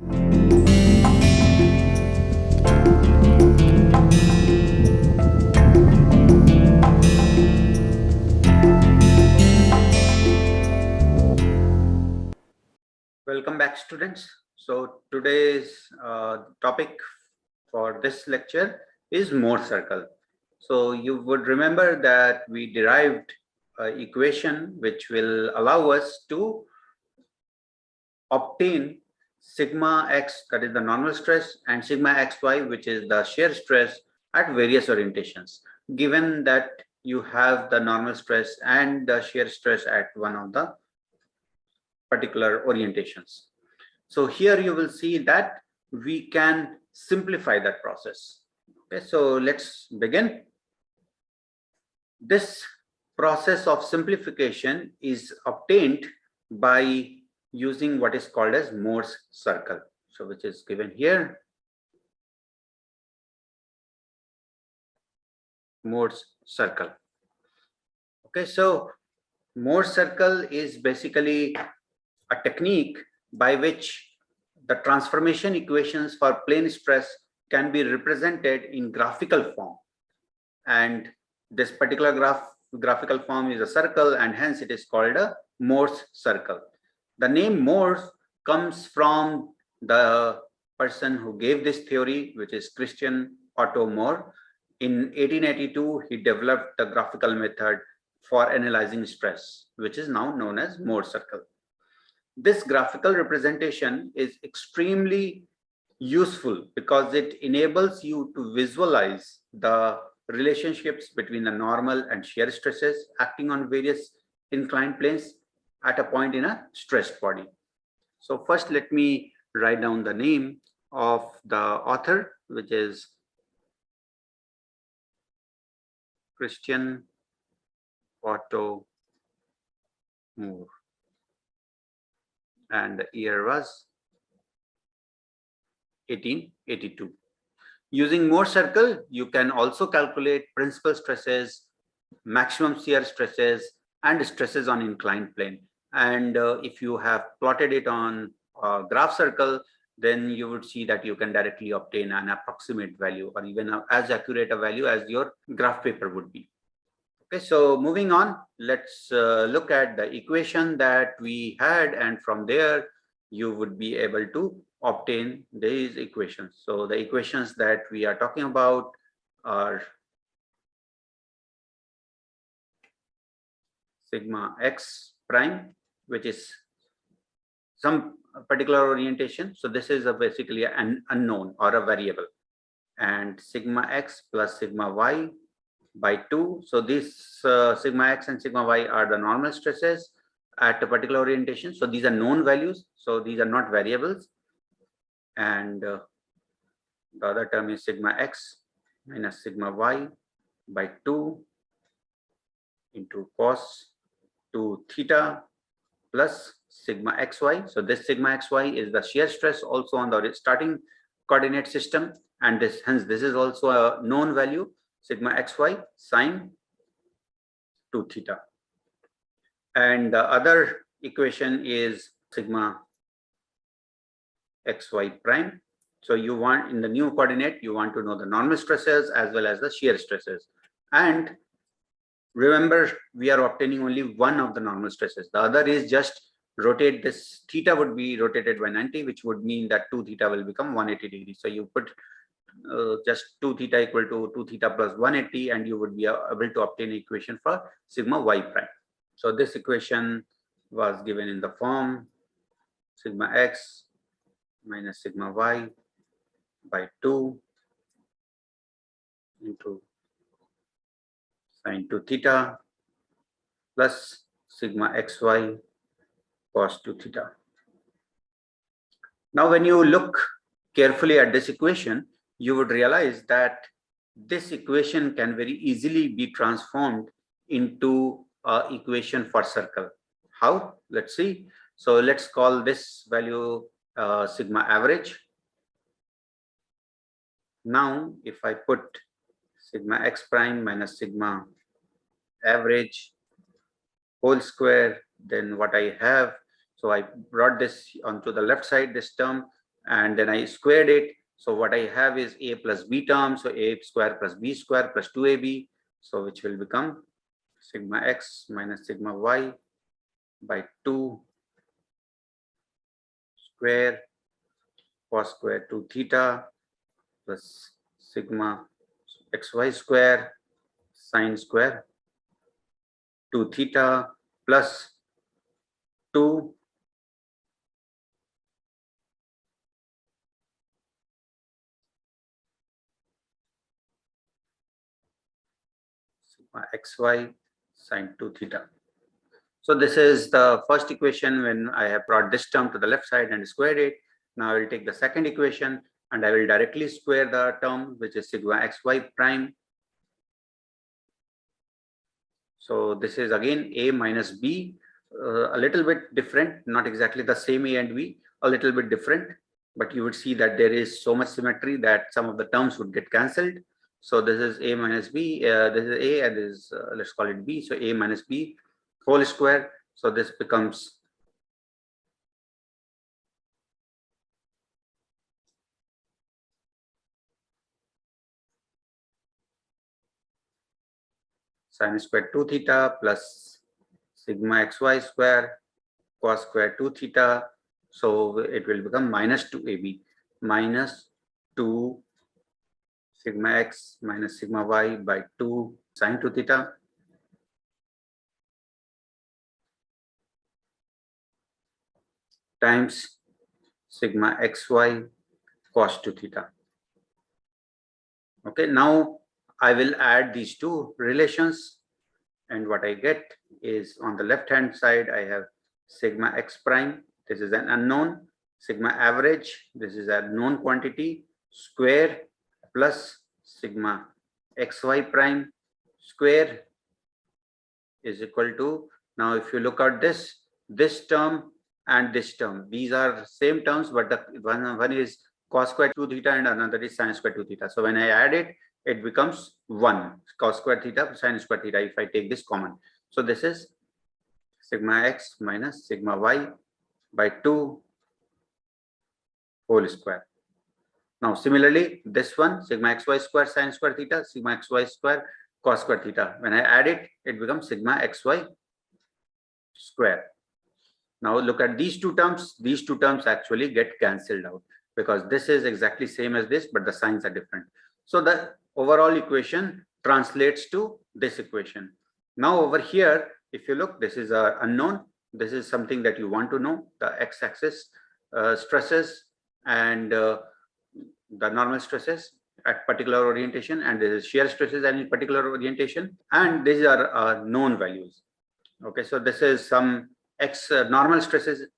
Welcome back, students. So today's topic for this lecture is Mohr circle. So you would remember that we derived an equation which will allow us to obtain sigma x, that is the normal stress, and sigma xy, which is the shear stress at various orientations, given that you have the normal stress and the shear stress at one of the particular orientations. So here you will see that we can simplify that process. Okay, so let's begin. This process of simplification is obtained by using what is called as Mohrs circle. So which is given here. Mohrs circle. Okay, so Mohrs circle is basically a technique by which the transformation equations for plane stress can be represented in graphical form, and this particular graphical form is a circle, and hence it is called a Mohrs circle. The name Mohrs comes from the person who gave this theory, which is Christian Otto Mohr. In 1882, he developed the graphical method for analyzing stress, which is now known as Mohrs circle. This graphical representation is extremely useful because it enables you to visualize the relationships between the normal and shear stresses acting on various inclined planes at a point in a stressed body. So first, let me write down the name of the author, which is Christian Otto Mohr, and the year was 1882. Using Mohrs circle, you can also calculate principal stresses, maximum shear stresses, and stresses on inclined plane. And if you have plotted it on a graph circle, then you would see that you can directly obtain an approximate value, or even as accurate a value as your graph paper would be. Okay, so moving on, let's look at the equation that we had, and from there you would be able to obtain these equations. So the equations that we are talking about are sigma x prime, which is some particular orientation. So this is basically an unknown or a variable, and sigma x plus sigma y by 2. So this sigma x and sigma y are the normal stresses at a particular orientation. So these are known values. So these are not variables. And the other term is sigma x minus sigma y by 2 into cos 2 theta plus sigma xy. So this sigma xy is the shear stress also on the starting coordinate system, and hence this is also a known value, sigma xy sine 2 theta. And the other equation is sigma xy prime. So you want, in the new coordinate, you want to know the normal stresses as well as the shear stresses. And remember, we are obtaining only one of the normal stresses. The other is just rotate this theta would be rotated by 90, which would mean that 2 theta will become 180 degrees. So you put just 2 theta equal to 2 theta plus 180, and you would be able to obtain an equation for sigma y prime. So this equation was given in the form sigma x minus sigma y by 2 into sine 2 theta plus sigma xy cos 2 theta. Now, when you look carefully at this equation, you would realize that this equation can very easily be transformed into an equation for circle. How? Let's see. So let's call this value sigma average. Now, if I put sigma x prime minus sigma average whole square, then what I have, so I brought this onto the left side, this term, and then I squared it. So what I have is a plus b term. So a square plus b square plus 2ab. So which will become sigma x minus sigma y by 2 square cos square 2 theta plus sigma xy square sine square 2 theta plus 2 sigma xy sine 2 theta. So this is the first equation when I have brought this term to the left side and squared it. Now I will take the second equation and I will directly square the term, which is sigma xy prime. So this is again a minus b, a little bit different, not exactly the same a and b, a little bit different, but you would see that there is so much symmetry that some of the terms would get cancelled. So this is a minus b, this is a, and this is, let's call it b. So a minus b whole square. So this becomes sine square 2 theta plus sigma xy square cos square 2 theta. So it will become minus 2ab minus 2 sigma x minus sigma y by 2 sine 2 theta times sigma xy cos 2 theta. Okay, now I will add these two relations, and what I get is on the left hand side I have sigma x prime, this is an unknown, sigma average, this is a known quantity, square plus sigma xy prime square is equal to, now if you look at this term and this term, these are same terms, but the one is cos square 2 theta and another is sin square 2 theta. So when I add it, it becomes 1 cos square theta sin square theta if I take this common. So this is sigma x minus sigma y by 2 whole square. Now similarly, this one sigma xy square sin square theta, sigma xy square cos square theta. When I add it, it becomes sigma xy square. Now look at these two terms. These two terms actually get cancelled out because this is exactly same as this, but the signs are different. So the overall equation translates to this equation. Now over here, if you look, this is a unknown. This is something that you want to know, the x-axis stresses and the normal stresses at particular orientation, and this is shear stresses at any particular orientation, and these are known values. Okay, so this is some x normal stresses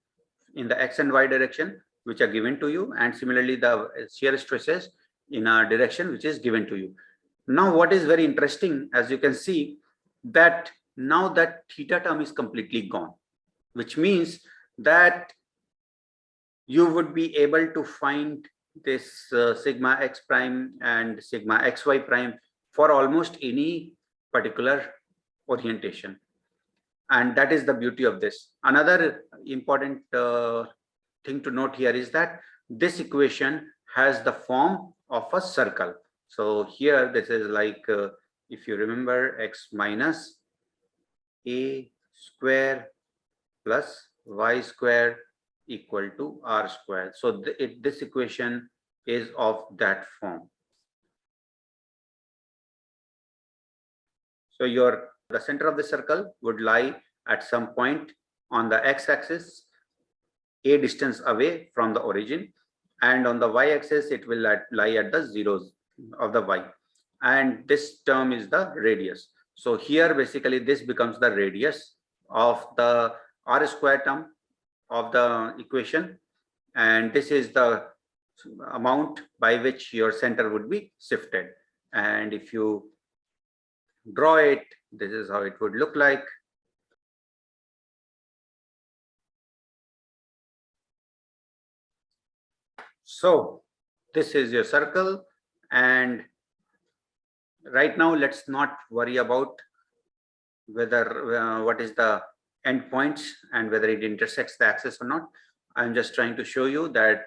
in the x and y direction which are given to you, and similarly the shear stresses in a direction which is given to you. Now what is very interesting, as you can see, that now that theta term is completely gone, which means that you would be able to find this sigma x prime and sigma xy prime for almost any particular orientation. And that is the beauty of this. Another important thing to note here is that this equation has the form of a circle. So here this is like, if you remember, x minus a square plus y square equal to r square. So this equation is of that form. So the center of the circle would lie at some point on the x-axis, a distance away from the origin, and on the y-axis it will lie at the zeros of the y, and this term is the radius. So here basically this becomes the radius of the r square term of the equation, and this is the amount by which your center would be shifted. And if you draw it, this is how it would look like. So this is your circle, and right now let's not worry about whether what is the end points and whether it intersects the axis or not. I'm just trying to show you that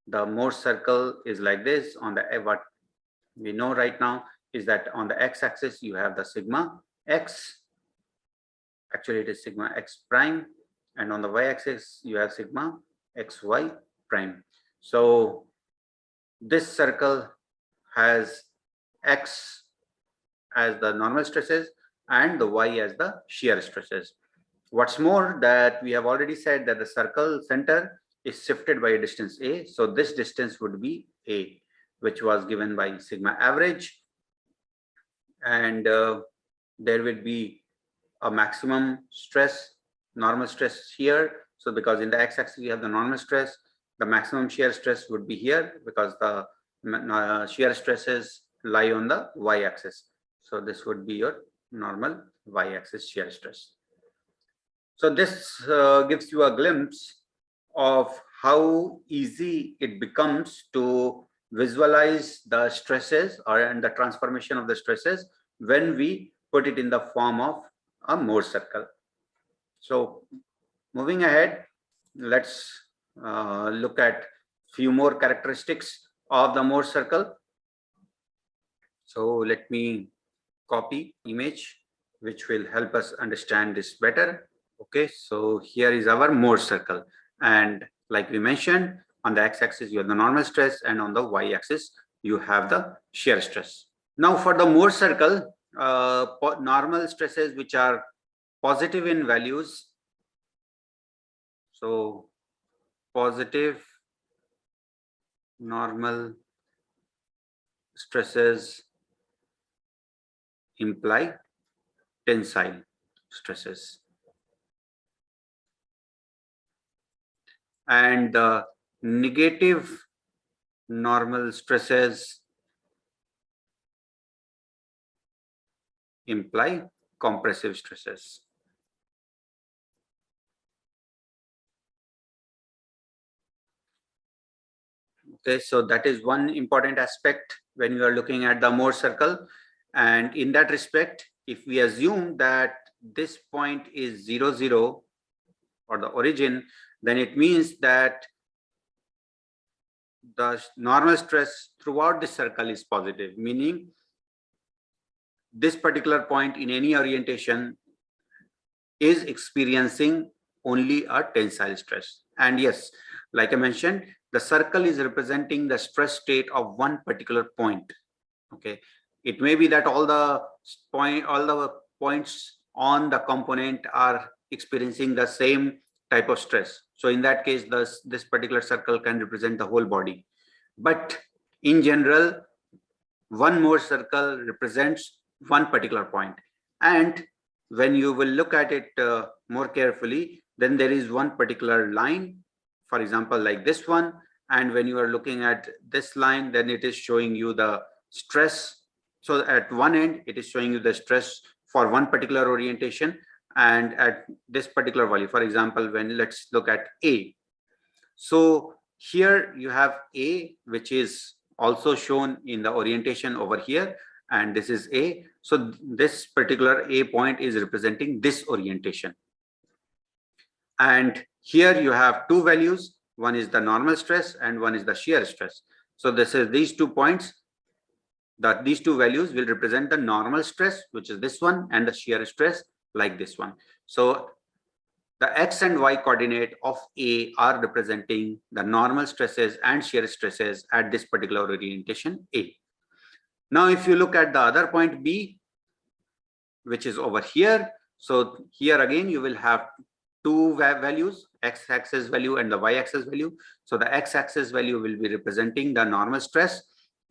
the Mohr circle is like this. On the what we know right now is that on the x-axis you have the sigma x, actually it is sigma x prime, and on the y-axis you have sigma xy prime. So this circle has x as the normal stresses and the y as the shear stresses. What's more, that we have already said that the circle center is shifted by a distance a. So this distance would be a, which was given by sigma average, and there will be a maximum stress, normal stress here. So because in the x-axis we have the normal stress, the maximum shear stress would be here because the shear stresses lie on the y-axis. So this would be your normal y-axis shear stress. So this gives you a glimpse of how easy it becomes to visualize the stresses and the transformation of the stresses when we put it in the form of a Mohr circle. So moving ahead, let's look at few more characteristics of the Mohr circle. So let me copy image which will help us understand this better. Okay, so here is our Mohr circle, and like we mentioned, on the x-axis you have the normal stress, and on the y-axis you have the shear stress. Now for the Mohr circle, normal stresses which are positive in values, so positive normal stresses imply tensile stresses, and the negative normal stresses imply compressive stresses. Okay, so that is one important aspect when you are looking at the Mohr circle. And in that respect, if we assume that this point is 0, 0 or the origin, then it means that the normal stress throughout the circle is positive, meaning this particular point in any orientation is experiencing only a tensile stress. And yes, like I mentioned, the circle is representing the stress state of one particular point. Okay, it may be that all the points on the component are experiencing the same type of stress. So in that case, this particular circle can represent the whole body. But in general, one Mohr circle represents one particular point. And when you will look at it more carefully, then there is one particular line, for example, like this one. And when you are looking at this line, then it is showing you the stress. So at one end, it is showing you the stress for one particular orientation. And at this particular value, for example, when let's look at A. So here you have A, which is also shown in the orientation over here, and this is A. So this particular A point is representing this orientation. And here you have two values. One is the normal stress and one is the shear stress. So this is these 2 points, that these two values will represent the normal stress, which is this one, and the shear stress like this one. So the x and y coordinate of A are representing the normal stresses and shear stresses at this particular orientation A. Now, if you look at the other point B, which is over here, so here again you will have two values, x-axis value and the y-axis value. So the x-axis value will be representing the normal stress,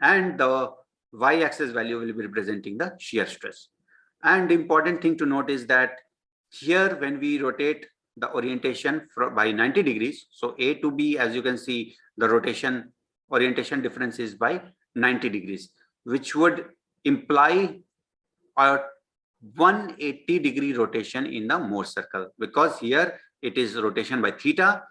and the y-axis value will be representing the shear stress. And the important thing to note is that here when we rotate the orientation by 90 degrees, so A to B, as you can see, the orientation difference is by 90 degrees, which would imply a 180-degree rotation in the Mohr circle, because here it is rotation by theta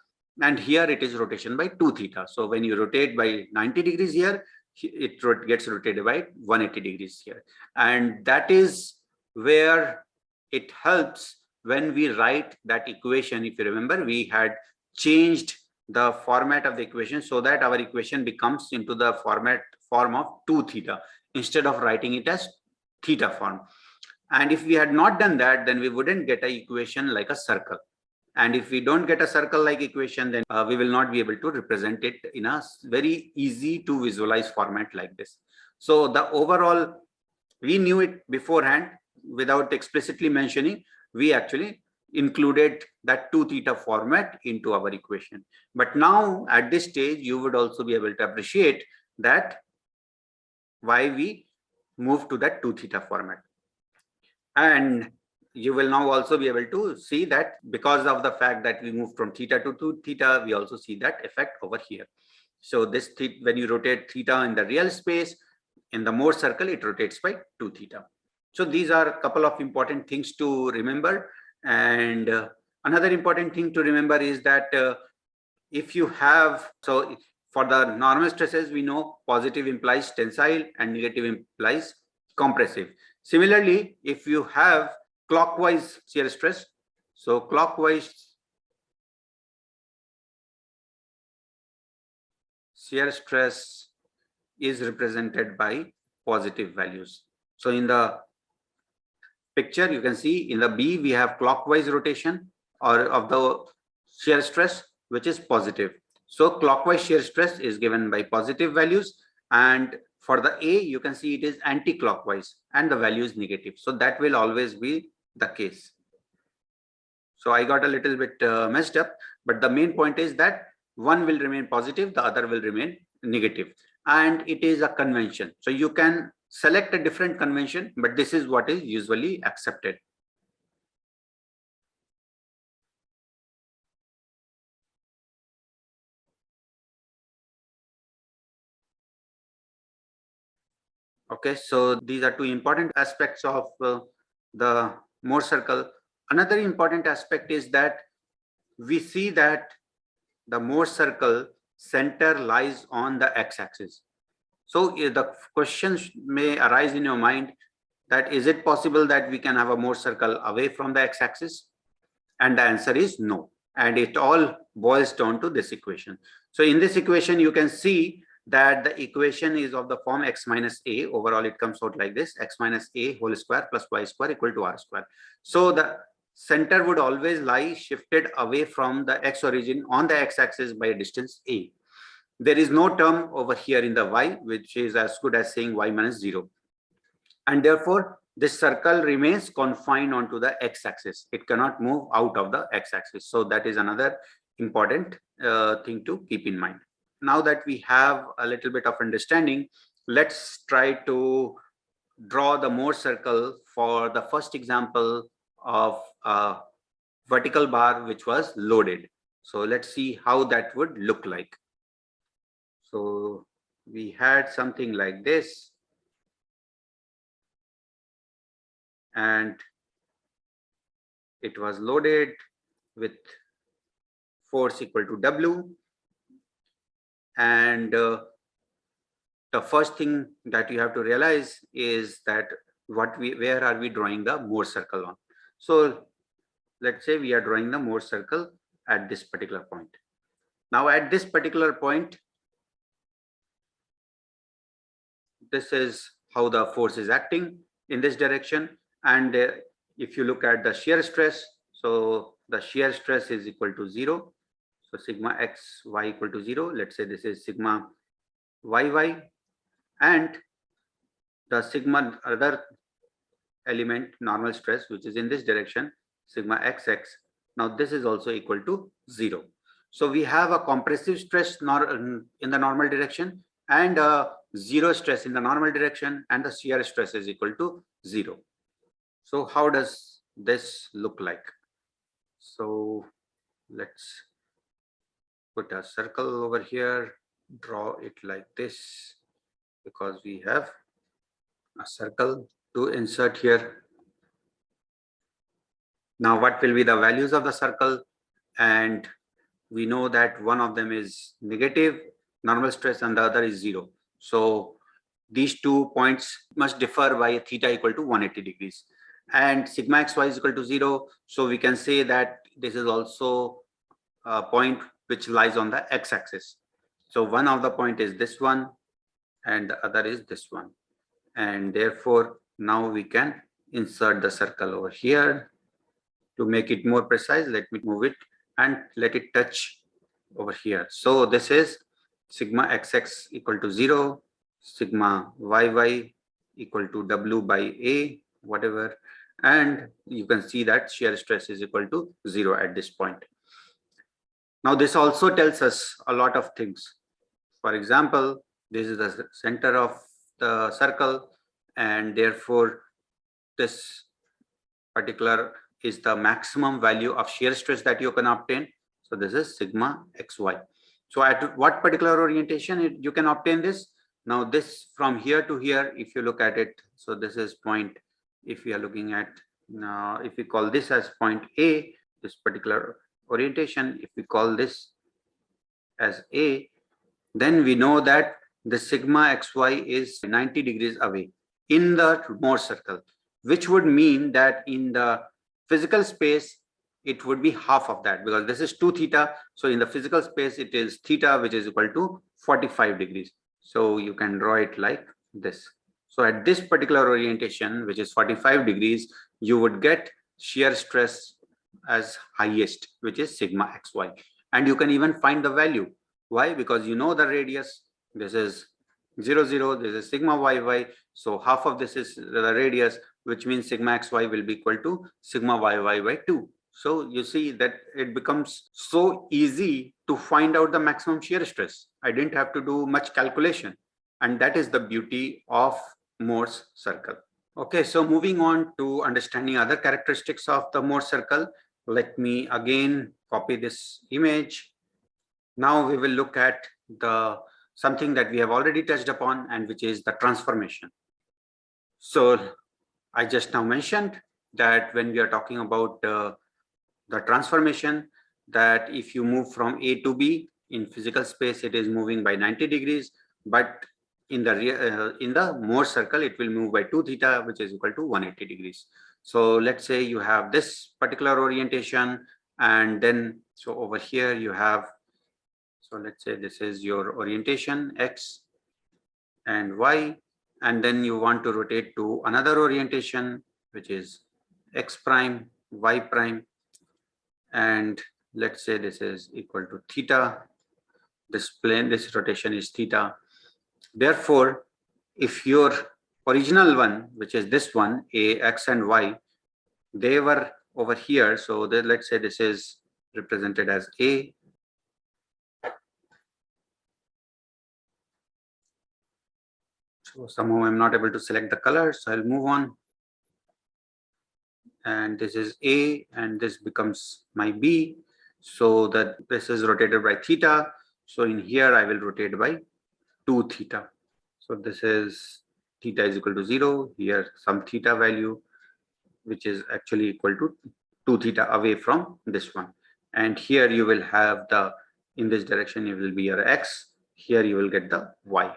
and here it is rotation by 2 theta. So when you rotate by 90 degrees here, it gets rotated by 180 degrees here. And that is where it helps when we write that equation. If you remember, we had changed the format of the equation so that our equation becomes into the form of 2 theta instead of writing it as theta form. And if we had not done that, then we wouldn't get an equation like a circle. And if we don't get a circle like equation, then we will not be able to represent it in a very easy to visualize format like this. So the overall, we knew it beforehand without explicitly mentioning. We actually included that 2 theta format into our equation. But now at this stage, you would also be able to appreciate that why we moved to that 2 theta format. And you will now also be able to see that because of the fact that we moved from theta to 2 theta, we also see that effect over here. So this when you rotate theta in the real space, in the Mohr circle, it rotates by 2 theta. So these are a couple of important things to remember. And another important thing to remember is that if you have, so for the normal stresses, we know positive implies tensile and negative implies compressive. Similarly, if you have clockwise shear stress, so clockwise shear stress is represented by positive values. So in the picture, you can see in the B, we have clockwise rotation or of the shear stress, which is positive. So clockwise shear stress is given by positive values, and for the A, you can see it is anti-clockwise and the value is negative. So that will always be the case. So I got a little bit messed up, but the main point is that one will remain positive, the other will remain negative, and it is a convention. So you can select a different convention, but this is what is usually accepted. Okay, so these are two important aspects of the Mohr circle. Another important aspect is that we see that the Mohr circle center lies on the x-axis. So the question may arise in your mind that is it possible that we can have a Mohr circle away from the x-axis? And the answer is no. And it all boils down to this equation. So in this equation, you can see that the equation is of the form x minus a. Overall, it comes out like this: x minus a whole square plus y square equal to r square. So the center would always lie shifted away from the x origin on the x-axis by a distance a. There is no term over here in the y, which is as good as saying y minus 0. And therefore, this circle remains confined onto the x-axis. It cannot move out of the x-axis. So that is another important thing to keep in mind. Now that we have a little bit of understanding, let's try to draw the Mohr circle for the first example of a vertical bar which was loaded. So let's see how that would look like. So we had something like this, and it was loaded with force equal to W. And the first thing that you have to realize is that where are we drawing the Mohr circle on? So let's say we are drawing the Mohr circle at this particular point. Now at this particular point, this is how the force is acting in this direction. And if you look at the shear stress, so the shear stress is equal to 0. So sigma x y equal to 0. Let's say this is sigma yy, and the sigma other element normal stress, which is in this direction, sigma xx. Now this is also equal to 0. So we have a compressive stress in the normal direction and a 0 stress in the normal direction, and the shear stress is equal to 0. So how does this look like? So let's put a circle over here, draw it like this, because we have a circle to insert here. Now what will be the values of the circle? And we know that one of them is negative normal stress and the other is 0. So these 2 points must differ by a theta equal to 180 degrees. And sigma xy is equal to 0. So we can say that this is also a point which lies on the x-axis. So one of the point is this one and the other is this one. And therefore, now we can insert the circle over here. To make it more precise, let me move it and let it touch over here. So this is sigma xx equal to 0, sigma yy equal to w by a, whatever. And you can see that shear stress is equal to 0 at this point. Now this also tells us a lot of things. For example, this is the center of the circle, and therefore this particular is the maximum value of shear stress that you can obtain. So this is sigma xy. So at what particular orientation you can obtain this? Now this from here to here, if you look at it, so this is point, if we are looking at now, if we call this as point A, this particular orientation, if we call this as A, then we know that the sigma xy is 90 degrees away in the Mohr circle, which would mean that in the physical space it would be half of that, because this is 2 theta. So in the physical space it is theta, which is equal to 45 degrees. So you can draw it like this. So at this particular orientation, which is 45 degrees, you would get shear stress as highest, which is sigma xy. And you can even find the value. Why? Because you know the radius. This is 0, 0, this is sigma yy. So half of this is the radius, which means sigma xy will be equal to sigma yy by 2. So you see that it becomes so easy to find out the maximum shear stress. I didn't have to do much calculation. And that is the beauty of Mohrs circle. Okay, so moving on to understanding other characteristics of the Mohr circle, let me again copy this image. Now we will look at something that we have already touched upon, and which is the transformation. So I just now mentioned that when we are talking about the transformation, that if you move from A to B in physical space, it is moving by 90 degrees, but in the Mohr circle, it will move by 2 theta, which is equal to 180 degrees. So let's say you have this particular orientation, and then so over here you have, so let's say this is your orientation x and y, and then you want to rotate to another orientation, which is x prime, y prime, and let's say this is equal to theta. This plane, this rotation is theta. Therefore, if your original one, which is this one, a, x and y, they were over here, so let's say this is represented as a, so somehow I'm not able to select the color, so I'll move on. And this is A, and this becomes my B. So that this is rotated by theta. So in here I will rotate by 2 theta. So this is theta is equal to 0. Here some theta value, which is actually equal to 2 theta away from this one. And here you will have the, in this direction it will be your x. Here you will get the y.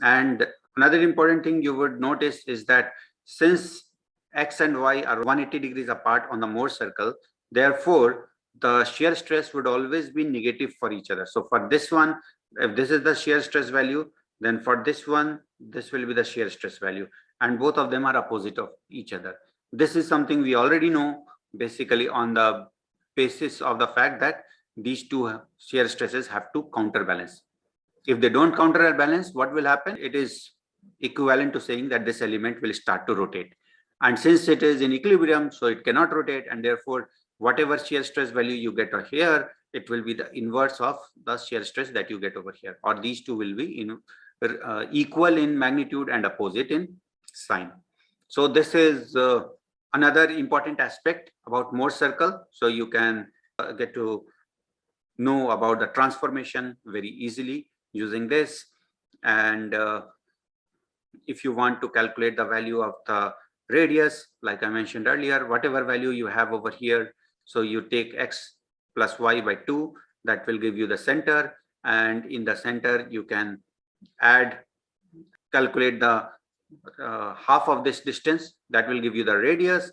And another important thing you would notice is that since x and y are 180 degrees apart on the Mohr circle, therefore the shear stress would always be negative for each other. So for this one, if this is the shear stress value, then for this one, this will be the shear stress value, and both of them are opposite of each other. This is something we already know, basically on the basis of the fact that these two shear stresses have to counterbalance. If they don't counterbalance, what will happen? It is equivalent to saying that this element will start to rotate. And since it is in equilibrium, so it cannot rotate, and therefore whatever shear stress value you get here, it will be the inverse of the shear stress that you get over here, or these two will be equal in magnitude and opposite in sign. So this is another important aspect about Mohr circle. So you can get to know about the transformation very easily using this. And if you want to calculate the value of the radius, like I mentioned earlier, whatever value you have over here, so you take x plus y by 2, that will give you the center, and in the center you can calculate the half of this distance, that will give you the radius,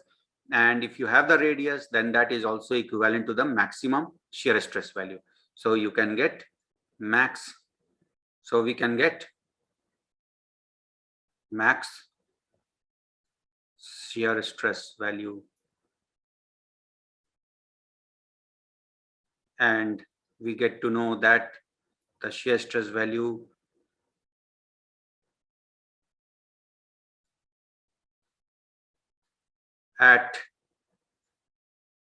and if you have the radius, then that is also equivalent to the maximum shear stress value. So you can get max. So we can get max shear stress value, and we get to know that the shear stress value at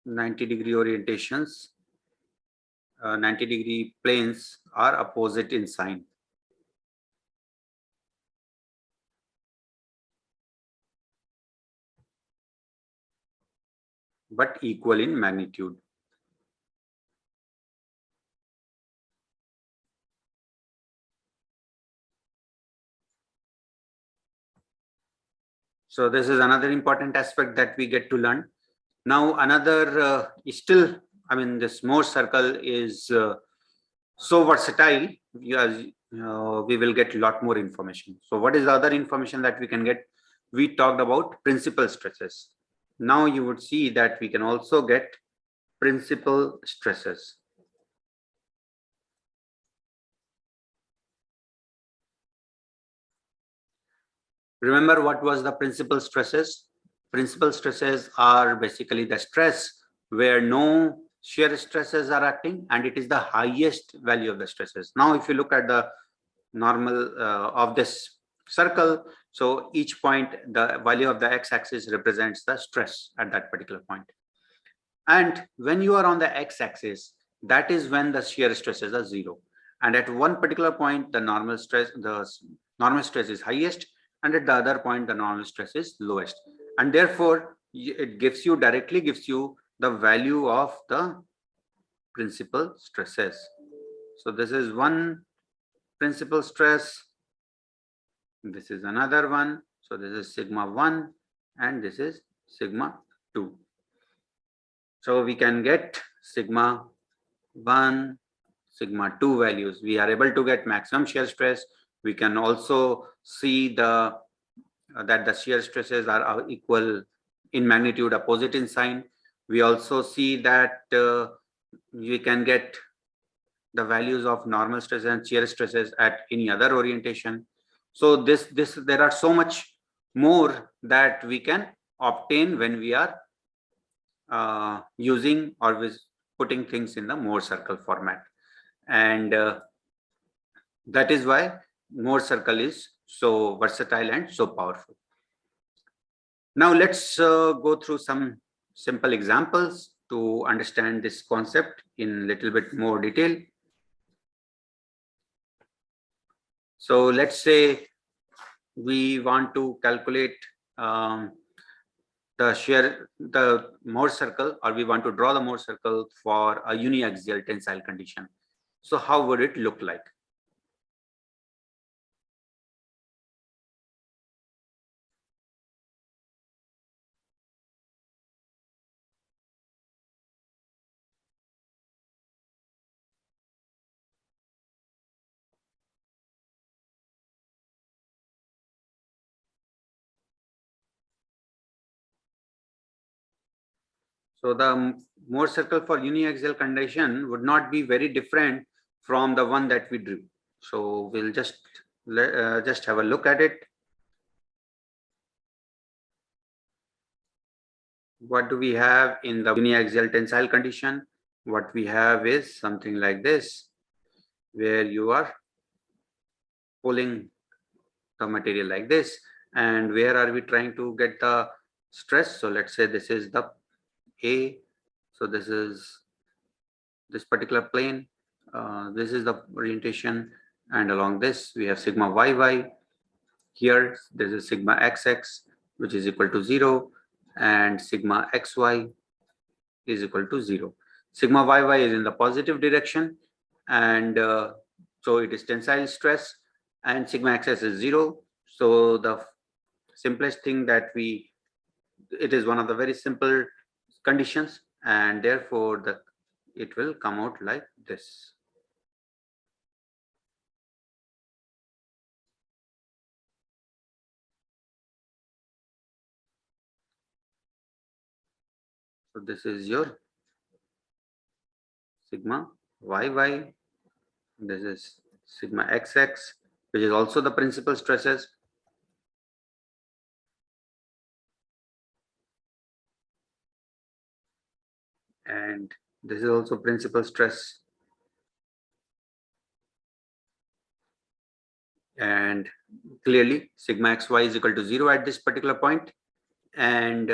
90-degree orientations, 90-degree planes are opposite in sign, but equal in magnitude. So this is another important aspect that we get to learn. Now another is still, I mean, this Mohr circle is so versatile. We will get a lot more information. So what is the other information that we can get? We talked about principal stresses. Now you would see that we can also get principal stresses. Remember what was the principal stresses? Principal stresses are basically the stress where no shear stresses are acting, and it is the highest value of the stresses. Now if you look at the normal of this circle, so each point, the value of the x-axis represents the stress at that particular point. And when you are on the x-axis, that is when the shear stresses are zero. And at one particular point, the normal stress is highest, and at the other point, the normal stress is lowest. And therefore, it directly gives you the value of the principal stresses. So this is one principal stress. This is another one. So this is sigma 1, and this is sigma 2. So we can get sigma 1, sigma 2 values. We are able to get maximum shear stress. We can also see that the shear stresses are equal in magnitude, opposite in sign. We also see that we can get the values of normal stresses and shear stresses at any other orientation. So there are so much more that we can obtain when we are using or with putting things in the Mohr circle format. And that is why Mohr circle is so versatile and so powerful. Now let's go through some simple examples to understand this concept in a little bit more detail. So let's say we want to calculate the Mohr circle, or we want to draw the Mohr circle for a uniaxial tensile condition. So how would it look like? So the Mohr circle for uniaxial condition would not be very different from the one that we drew. So we'll just have a look at it. What do we have in the uniaxial tensile condition? What we have is something like this, where you are pulling the material like this. And where are we trying to get the stress? So let's say this is the A. So this is this particular plane. This is the orientation. And along this, we have sigma YY. Here, this is sigma XX, which is equal to 0. And sigma XY is equal to 0. Sigma YY is in the positive direction. And so it is tensile stress. And sigma XS is 0. So the simplest thing that it is one of the very simple conditions, and therefore it will come out like this. So this is your sigma yy. This is sigma xx, which is also the principal stresses. And this is also principal stress. And clearly sigma xy is equal to 0 at this particular point. And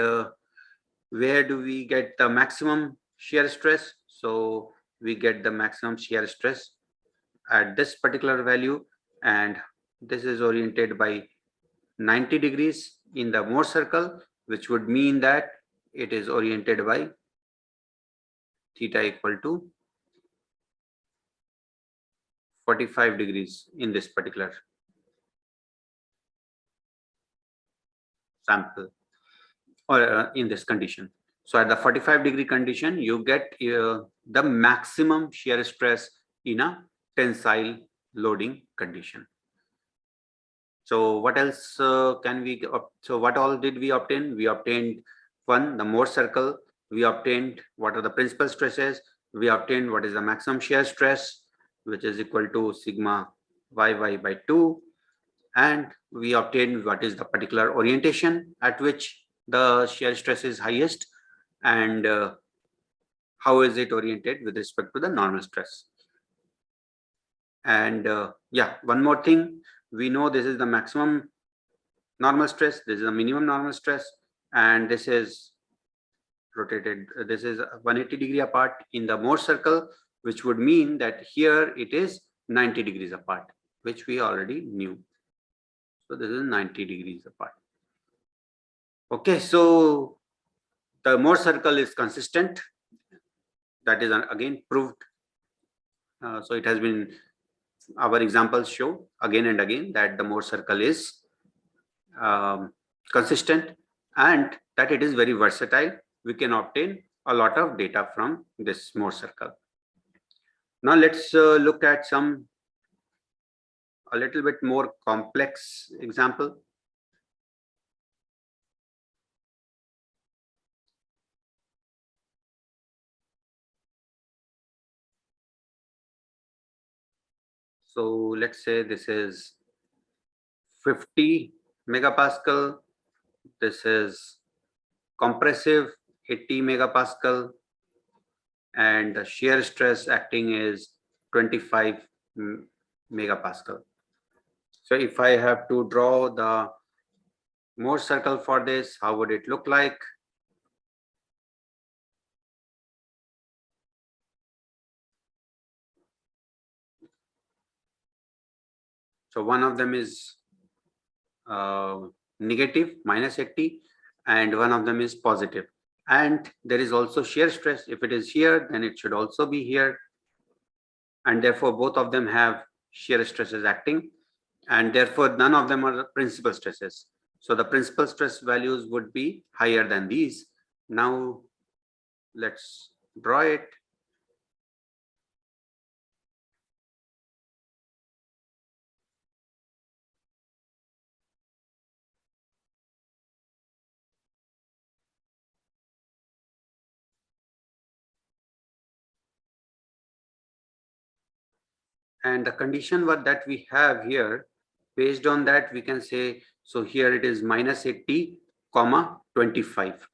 where do we get the maximum shear stress? So we get the maximum shear stress at this particular value, and this is oriented by 90 degrees in the Mohr circle, which would mean that it is oriented by theta equal to 45 degrees in this particular sample, or in this condition. So at the 45-degree condition, you get the maximum shear stress in a tensile loading condition. So what else can we, so what all did we obtain? We obtained one, the Mohr circle. We obtained what are the principal stresses. We obtained what is the maximum shear stress, which is equal to sigma yy by 2. And we obtained what is the particular orientation at which the shear stress is highest, and how is it oriented with respect to the normal stress. And yeah, one more thing, we know this is the maximum normal stress, this is the minimum normal stress, and this is rotated, this is 180-degree apart in the Mohr circle, which would mean that here it is 90 degrees apart, which we already knew. So this is 90 degrees apart. Okay, so the Mohr circle is consistent. That is again proved. So it has been, our examples show again and again that the Mohr circle is consistent and that it is very versatile. We can obtain a lot of data from this Mohr circle. Now let's look at some a little bit more complex example. So let's say this is 50 megapascal. This is compressive 80 megapascal, and the shear stress acting is 25 megapascal. So if I have to draw the Mohr circle for this, how would it look like? So one of them is negative minus 80 and one of them is positive. And there is also shear stress. If it is here, then it should also be here. And therefore, both of them have shear stresses acting. And therefore, none of them are the principal stresses. So the principal stress values would be higher than these. Now, let's draw it. And the condition that we have here, based on that, we can say, so here it is minus 80, comma 25.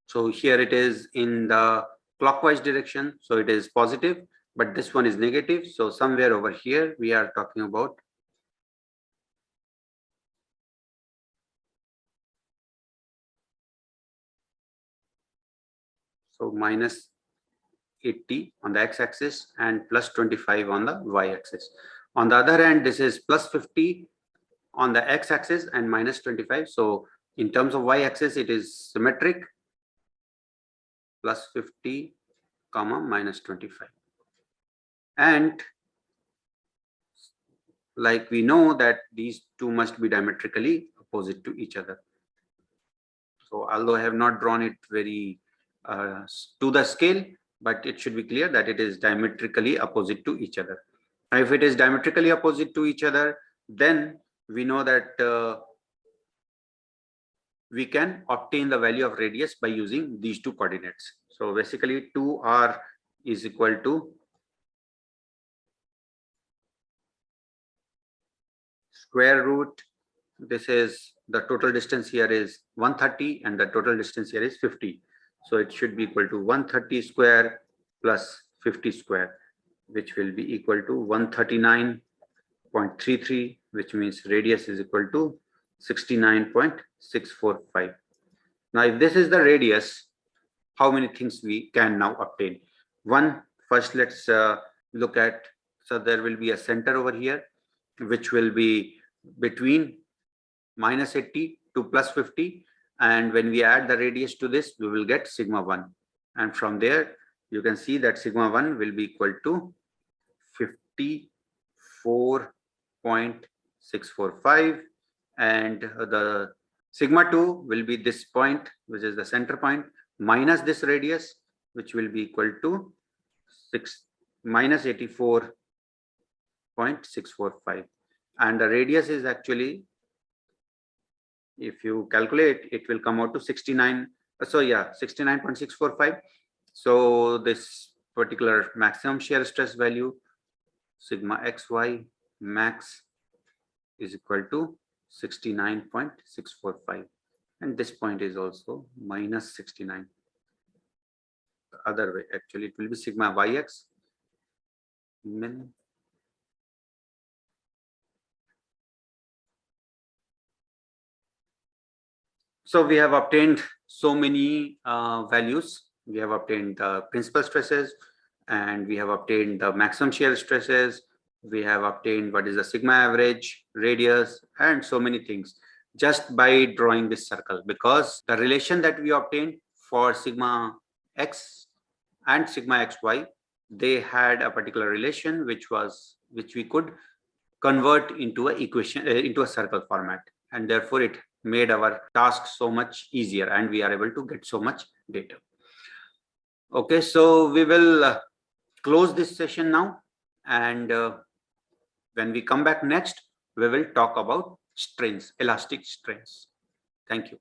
So here it is in the clockwise direction, so it is positive, but this one is negative. So somewhere over here, we are talking about so minus 80 on the x-axis and plus 25 on the y-axis. On the other hand, this is plus 50 on the x-axis and minus 25. So in terms of y-axis, it is symmetric, plus 50 comma minus 25. And like we know that these two must be diametrically opposite to each other. So although I have not drawn it very to the scale, but it should be clear that it is diametrically opposite to each other. Now, if it is diametrically opposite to each other, then we know that we can obtain the value of radius by using these two coordinates. So basically 2r is equal to square root, this is the total distance here is 130 and the total distance here is 50. So it should be equal to 130 square plus 50 square, which will be equal to 139.33, which means radius is equal to 69.645. Now, if this is the radius, how many things we can now obtain? One, first let's look at, so there will be a center over here, which will be between -80 to +50. And when we add the radius to this, we will get sigma 1. And from there, you can see that sigma 1 will be equal to 54.645. And the sigma 2 will be this point, which is the center point, minus this radius, which will be equal to -84.645. And the radius is actually, if you calculate, it will come out to 69. So yeah, 69.645. So this particular maximum shear stress value, sigma xy max, is equal to 69.645. And this point is also -69. The other way, actually, it will be sigma yx min. So we have obtained so many values. We have obtained the principal stresses, and we have obtained the maximum shear stresses. We have obtained what is the sigma average, radius, and so many things just by drawing this circle, because the relation that we obtained for sigma x and sigma xy, they had a particular relation which we could convert into a equation, into a circle format, and therefore it made our task so much easier and we are able to get so much data. Okay, so we will close this session now, and when we come back next, we will talk about strains, elastic strains. Thank you.